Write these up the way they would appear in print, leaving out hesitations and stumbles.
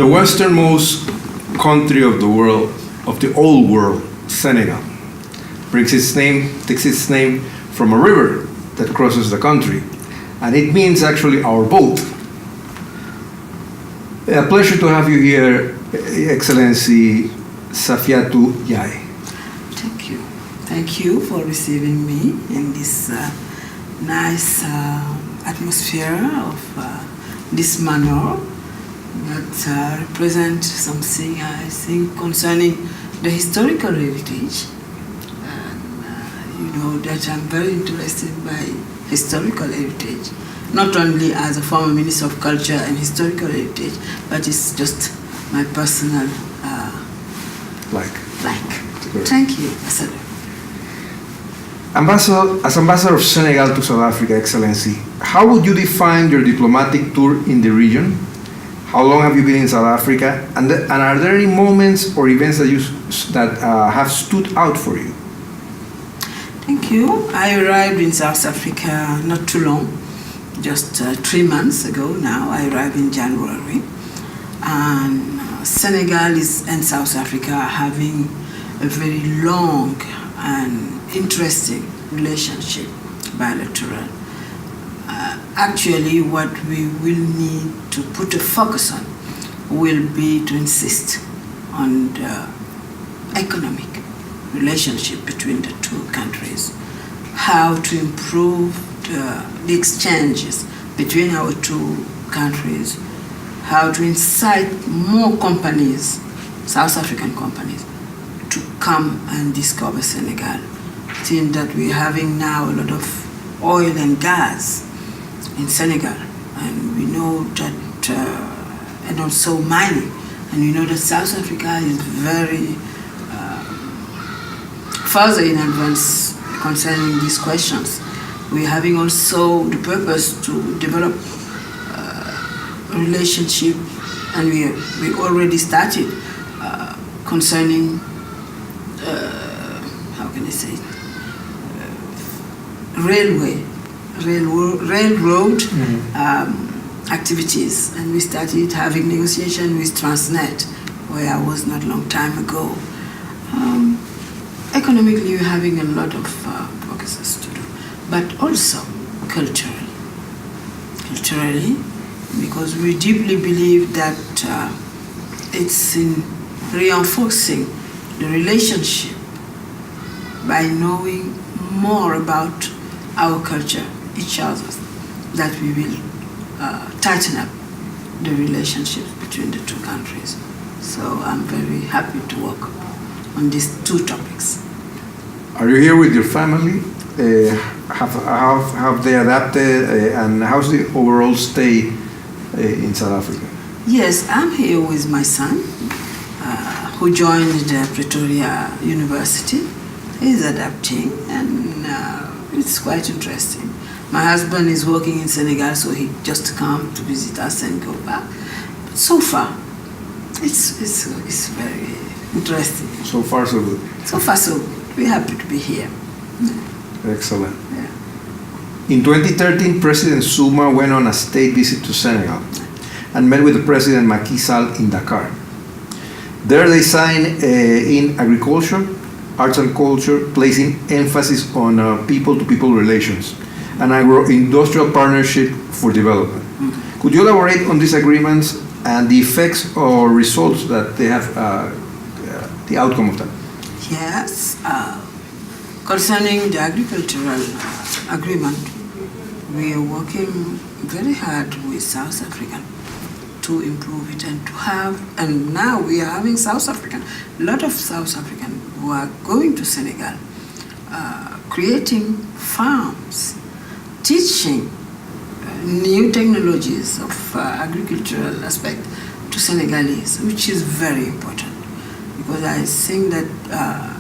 The westernmost country of the world, of the old world, Senegal, takes its name from a river that crosses the country, and it means actually our boat. A pleasure to have you here, Excellency Safiato Djia. Thank you. Thank you for receiving me in this nice atmosphere of this manor that represent something, I think, concerning the historical heritage. And you know that I'm very interested by historical heritage, not only as a former Minister of Culture and Historical Heritage, but it's just my personal like. Thank you, Ambassador. As Ambassador of Senegal to South Africa, Excellency, how would you define your diplomatic tour in the region? How long have you been in South Africa? And are there any moments or events that have stood out for you? Thank you. I arrived in South Africa not too long, just 3 months ago now. I arrived in January. And Senegal and South Africa are having a very long and interesting relationship, bilateral. Actually, what we will need to put a focus on will be to insist on the economic relationship between the two countries, how to improve the exchanges between our two countries, how to incite more companies, South African companies, to come and discover Senegal. Seeing that we're having now a lot of oil and gas in Senegal, and we know that, and also mining, and we know that South Africa is very further in advance concerning these questions. We're having also the purpose to develop a relationship, and we already started concerning, how can I say it, railroad activities, and we started having negotiation with Transnet, where I was not long time ago. Economically, we're having a lot of focuses to do, but also culturally. Culturally, because we deeply believe that it's in reinforcing the relationship by knowing more about our culture, each other, that we will tighten up the relationships between the two countries. So I'm very happy to work on these two topics. Are you here with your family? Have they adapted, and how's the overall stay in South Africa? Yes, I'm here with my son, who joined Pretoria University. He's adapting, and it's quite interesting. My husband is working in Senegal, so he just come to visit us and go back. But so far, it's very interesting. So far, so good. So far, so good. We're happy to be here. Excellent. Yeah. In 2013, President Zuma went on a state visit to Senegal and met with the President Macky Sall in Dakar. There they signed in agriculture, arts and culture, placing emphasis on people-to-people relations, an agro-industrial partnership for development. Mm-hmm. Could you elaborate on these agreements and the effects or results that they have, the outcome of them? Yes. Concerning the agricultural agreement, we are working very hard with South Africa to improve it and to have, and now we are having a lot of South African who are going to Senegal, creating farms, teaching new technologies of agricultural aspect to Senegalese, which is very important, because I think that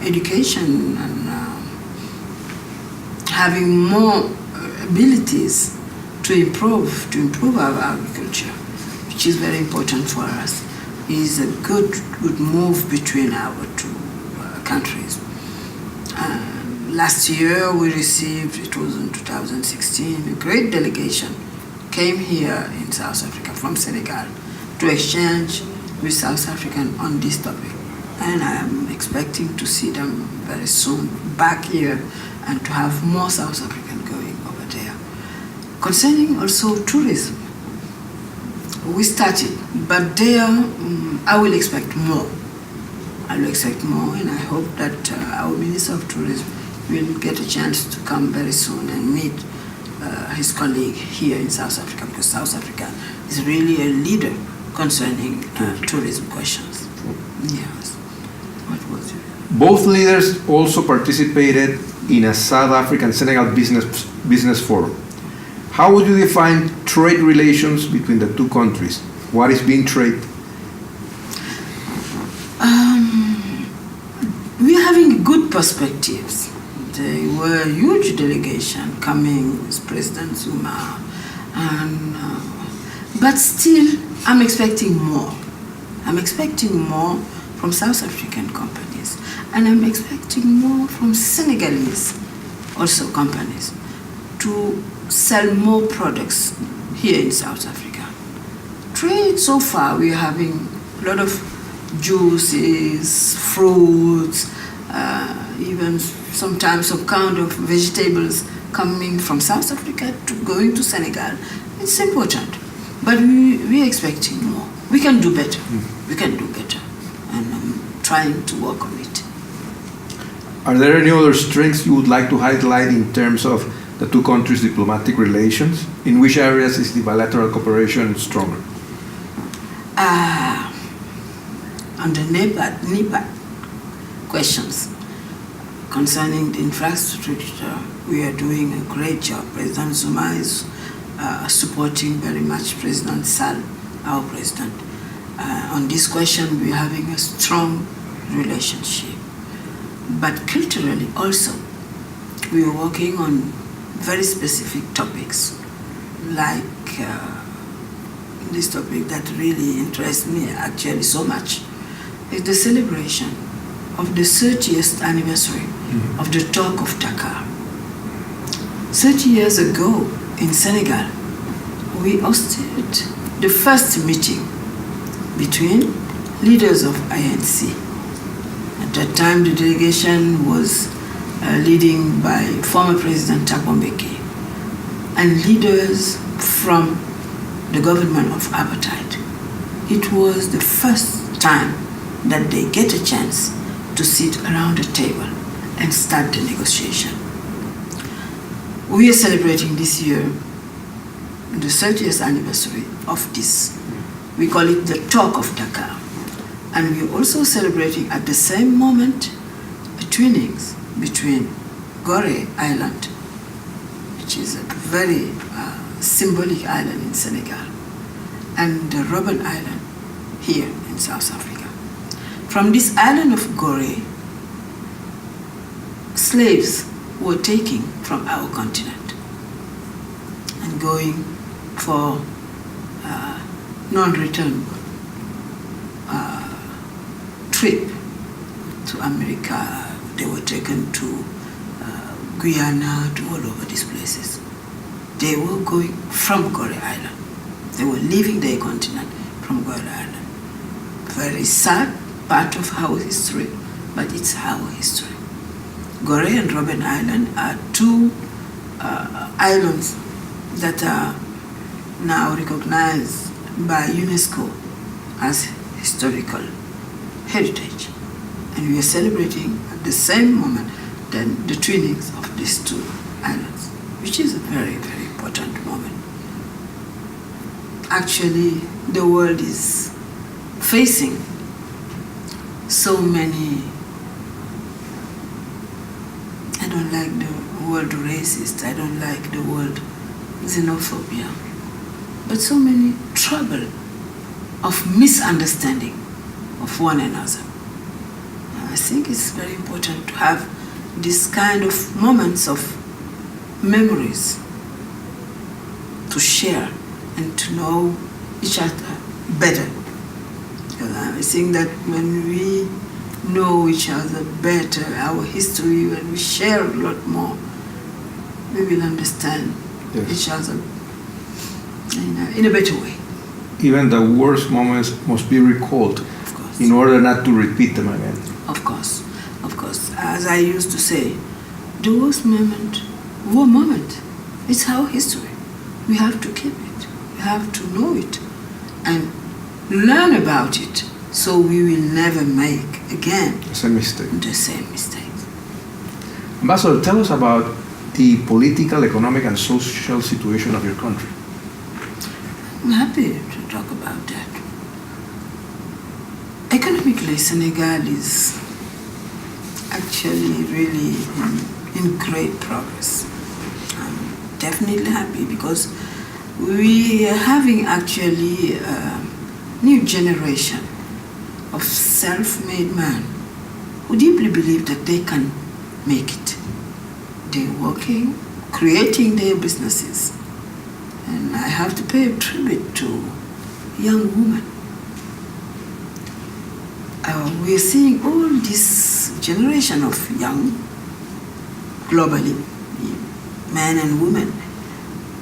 education and having more abilities to improve our agriculture, which is very important for us, is a good move between our two countries. Last year we received, it was in 2016, a great delegation came here in South Africa from Senegal to exchange with South African on this topic. And I am expecting to see them very soon back here and to have more South African going over there. Concerning also tourism, we started, but there I will expect more. I will expect more, and I hope that our Minister of Tourism will get a chance to come very soon and meet his colleague here in South Africa, because South Africa is really a leader concerning tourism questions. Yes. What was it? Both leaders also participated in a South African Senegal business forum. How would you define trade relations between the two countries? What is being trade? We are having good perspectives. There were a huge delegation coming with President Zuma, and but still, I'm expecting more. I'm expecting more from South African companies, and I'm expecting more from Senegalese also companies to sell more products here in South Africa. Trade so far, we are having a lot of juices, fruits, even sometimes some kind of vegetables coming from South Africa to going to Senegal. It's important, but we are expecting more. We can do better. We can do better, and I'm trying to work on it. Are there any other strengths you would like to highlight in terms of the two countries' diplomatic relations? In which areas is the bilateral cooperation stronger? On the NEPA questions concerning the infrastructure, we are doing a great job. President Zuma is supporting very much President Sall, our president. On this question, we are having a strong relationship. But culturally also, we are working on very specific topics, like this topic that really interests me actually so much is the celebration of the 30th anniversary of the Talk of Dakar. 30 years ago in Senegal, we hosted the first meeting between leaders of ANC. At that time, the delegation was leading by former President Thabo Mbeki and leaders from the government of apartheid. It was the first time that they get a chance to sit around a table and start the negotiation. We are celebrating this year the 30th anniversary of this. We call it the Talk of Dakar. And we are also celebrating at the same moment a twinnings between Gorée Island, which is a very symbolic island in Senegal, and the Robben Island here in South Africa. From this island of Gorée, slaves were taken from our continent and going for non-return trip to America. They were taken to Guyana, to all over these places. They were going from Gorée Island. They were leaving their continent from Gorée Island. Very sad part of our history, but it's our history. Gorée and Robben Island are two islands that are now recognized by UNESCO as historical heritage. And we are celebrating at the same moment then the twinnings of these two islands, which is a very, very important moment. Actually, the world is facing so many, I don't like the word racist, I don't like the word xenophobia, but so many trouble of misunderstanding of one another. I think it's very important to have this kind of moments of memories to share and to know each other better. Because I think that when we know each other better, our history, when we share a lot more, we will understand each other in a better way. even the worst moments must be recalled Of course. in order not to repeat them again. Of course, of course. As I used to say, the worst moment, war moment, it's our history. We have to keep it. We have to know it and learn about it so we will never make again It's a mistake. the same mistakes. Ambassador, tell us about the political, economic, and social situation of your country. I'm happy to talk about that. Economically, Senegal is actually really in great progress. I'm definitely happy because we are having actually a new generation of self-made men who deeply believe that they can make it. They're working, creating their businesses. And I have to pay a tribute to young women. We're seeing all this generation of young, globally, men and women,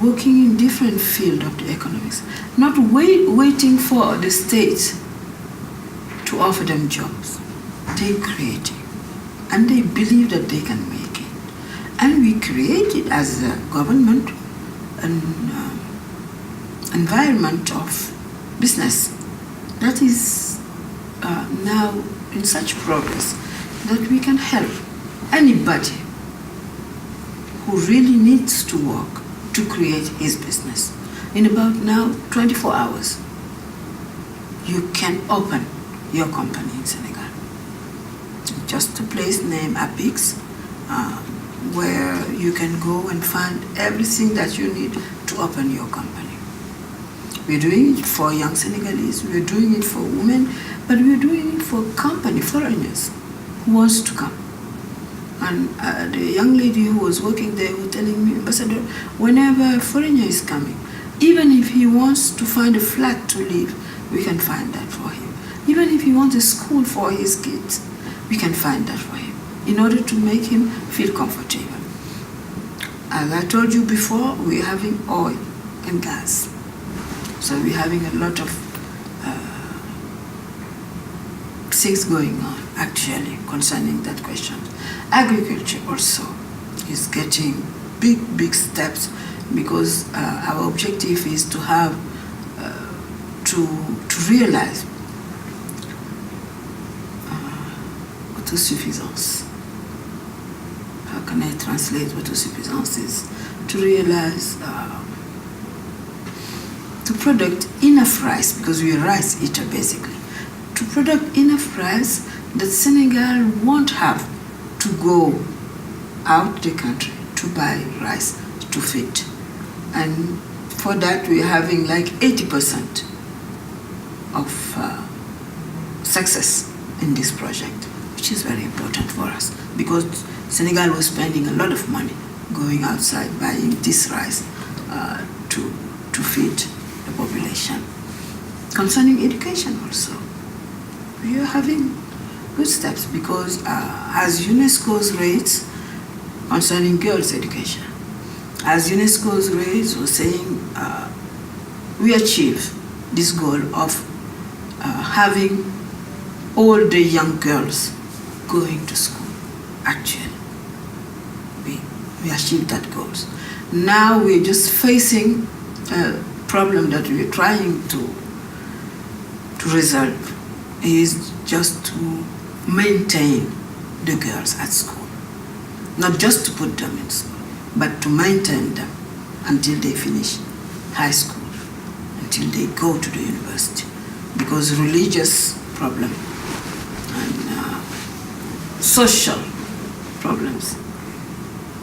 working in different fields of the economics, not waiting for the state to offer them jobs. They're creating, and they believe that they can make it. And we created as a government an environment of business that is now in such progress that we can help anybody who really needs to work to create his business. In about now 24 hours, you can open your company in Senegal. Just a place named Apix, where you can go and find everything that you need to open your company. We're doing it for young Senegalese, we're doing it for women, but we're doing it for company, foreigners who wants to come. And the young lady who was working there was telling me, Ambassador, whenever a foreigner is coming, even if he wants to find a flat to live, we can find that for him. Even if he wants a school for his kids, we can find that for him in order to make him feel comfortable. As I told you before, we're having oil and gas. So we're having a lot of things going on, actually, concerning that question. Agriculture also is getting big steps because our objective is to have, to realize autosuffisance. How can I translate autosuffisance? Is to realize to produce enough rice, because we're a rice eater basically, to produce enough rice that Senegal won't have to go out the country to buy rice to feed. And for that we're having like 80% of success in this project, which is very important for us because Senegal was spending a lot of money going outside buying this rice to feed the population. Concerning education also, we are having good steps because as UNESCO's rates concerning girls' education, as UNESCO's rates were saying, we achieve this goal of having all the young girls going to school. Actually, we achieved that goal. Now we're just facing a problem that we're trying to resolve is just to maintain the girls at school. Not just to put them in school, but to maintain them until they finish high school, until they go to the university. Because religious problem and social problems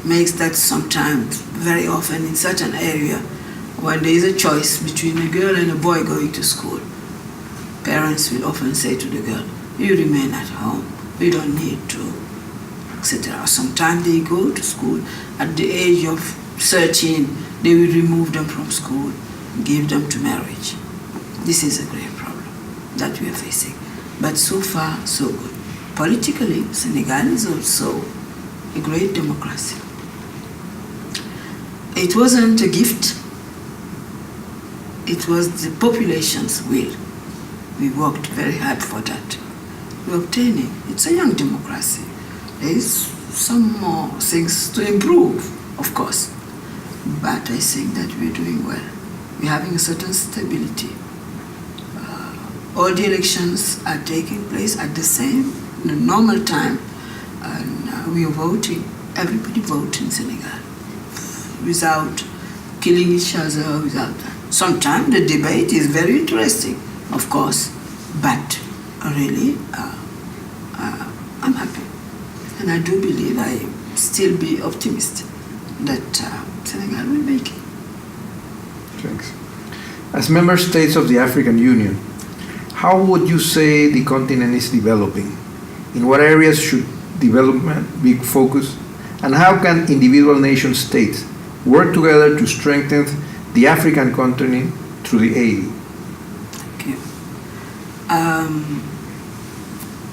makes that sometimes, very often in certain area, when there is a choice between a girl and a boy going to school, parents will often say to the girl, you remain at home, we don't need to, etc. Sometimes they go to school at the age of 13, they will remove them from school, give them to marriage. This is a great problem that we are facing. But so far, so good. Politically, Senegal is also a great democracy. It wasn't a gift. it was the population's will. We worked very hard for that. We obtained it. It's a young democracy. There is some more things to improve, of course. But I think that we're doing well. We're having a certain stability. All the elections are taking place at the same, the normal time, and we are voting. Everybody votes in Senegal without killing each other, without that. Sometimes the debate is very interesting, of course, but really, I'm happy. And I do believe I still be optimistic that Senegal will make it. Thanks. As member states of the African Union, how would you say the continent is developing? In what areas should development be focused? And how can individual nation states work together to strengthen the African continent through the AU? Okay.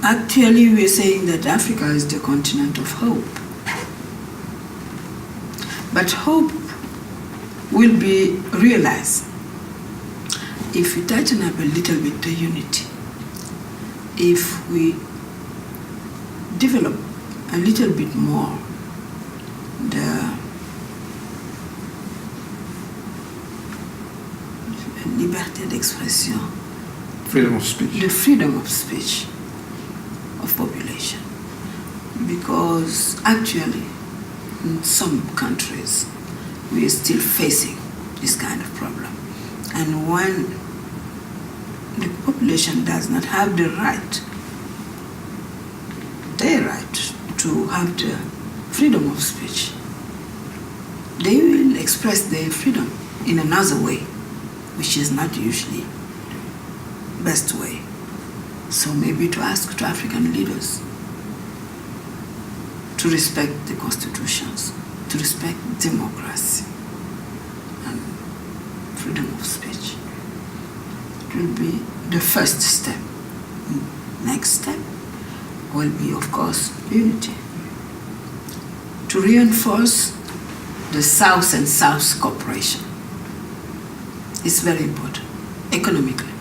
Actually, we're saying that Africa is the continent of hope. But hope will be realized if we tighten up a little bit the unity, if we develop a little bit more the liberté d'expression, Freedom of speech. the freedom of speech of population. Because actually, in some countries, we are still facing this kind of problem. And when the population does not have the right, their right to have the freedom of speech, they will express their freedom in another way, which is not usually the best way. So maybe to ask to African leaders to respect the constitutions, to respect democracy and freedom of speech. It will be the first step. Next step will be, of course, unity. To reinforce the South and South cooperation. It's very important, economically,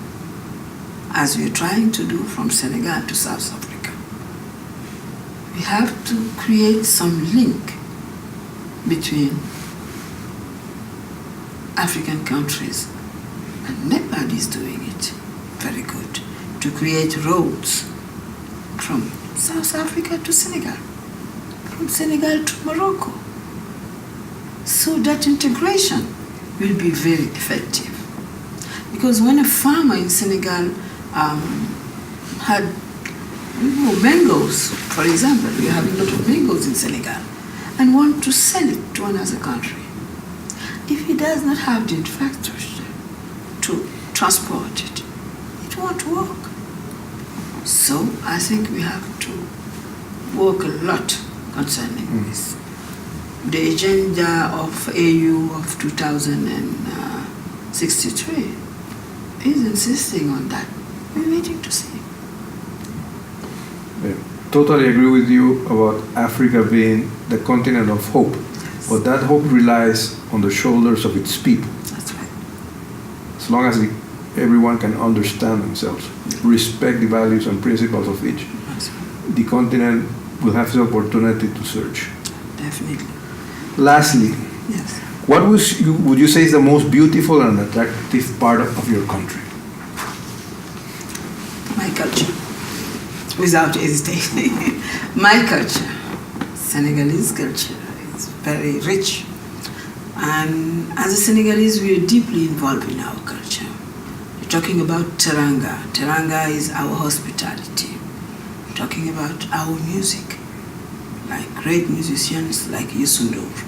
as we're trying to do from Senegal to South Africa. We have to create some link between African countries, and Nepal is doing it very good, to create roads from South Africa to Senegal, from Senegal to Morocco. So that integration will be very effective. Because when a farmer in Senegal had mangoes, for example, we have a lot of mangoes in Senegal, and want to sell it to another country, if he does not have the infrastructure to transport it, it won't work. So I think we have to work a lot concerning this. The agenda of AU of 2063 is insisting on that. We're waiting to see. I totally agree with you about Africa being the continent of hope, but that hope relies on the shoulders of its people. That's right. As long as everyone can understand themselves, respect the values and principles of each, That's right. the continent will have the opportunity to surge. Definitely. Lastly, Yes. what would you say is the most beautiful and attractive part of your country? My culture, without hesitating. My culture, Senegalese culture, is very rich. And as a Senegalese, we are deeply involved in our culture. We're talking about teranga. Teranga is our hospitality. We're talking about our music, like great musicians like Youssou N'Dour,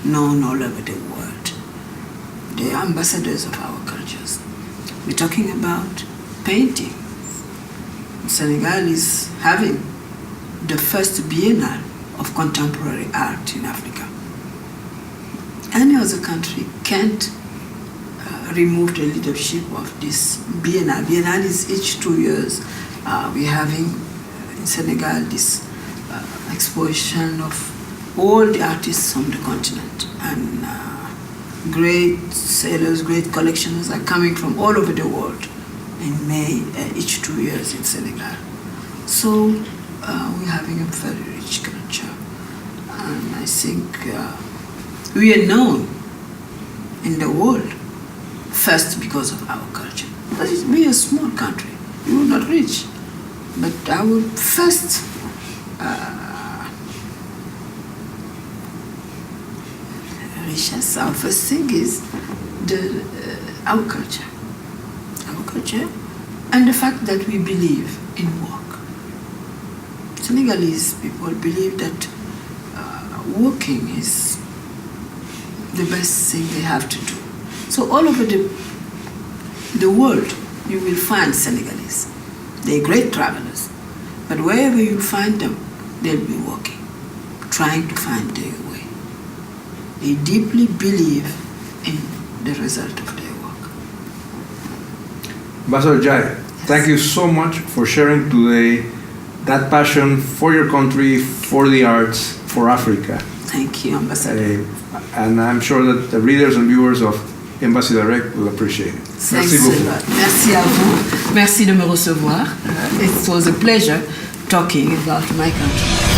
known all over the world. They are ambassadors of our cultures. We're talking about painting. Senegal is having the first biennale of contemporary art in Africa. Any other country can't remove the leadership of this biennale. Biennale is each 2 years. We're having in Senegal this exposition of all the artists on the continent. And great sailors, great collections are coming from all over the world in May each 2 years in Senegal. So we're having a very rich culture, and I think we are known in the world first because of our culture. But we are a small country, we are not rich, but our first richesse, our first thing is our culture, and the fact that we believe in work. Senegalese people believe that working is the best thing they have to do. So all over the world, you will find Senegalese. They're great travelers, but wherever you find them, they'll be working, trying to find their way. They deeply believe in the result of their work. Ambassador Djia, thank you so much for sharing today that passion for your country, for the arts, for Africa. Thank you, Ambassador. And I'm sure that the readers and viewers of Embassy Direct will appreciate it. Thanks a lot. Merci à vous. Merci de me recevoir. It was a pleasure talking about my country.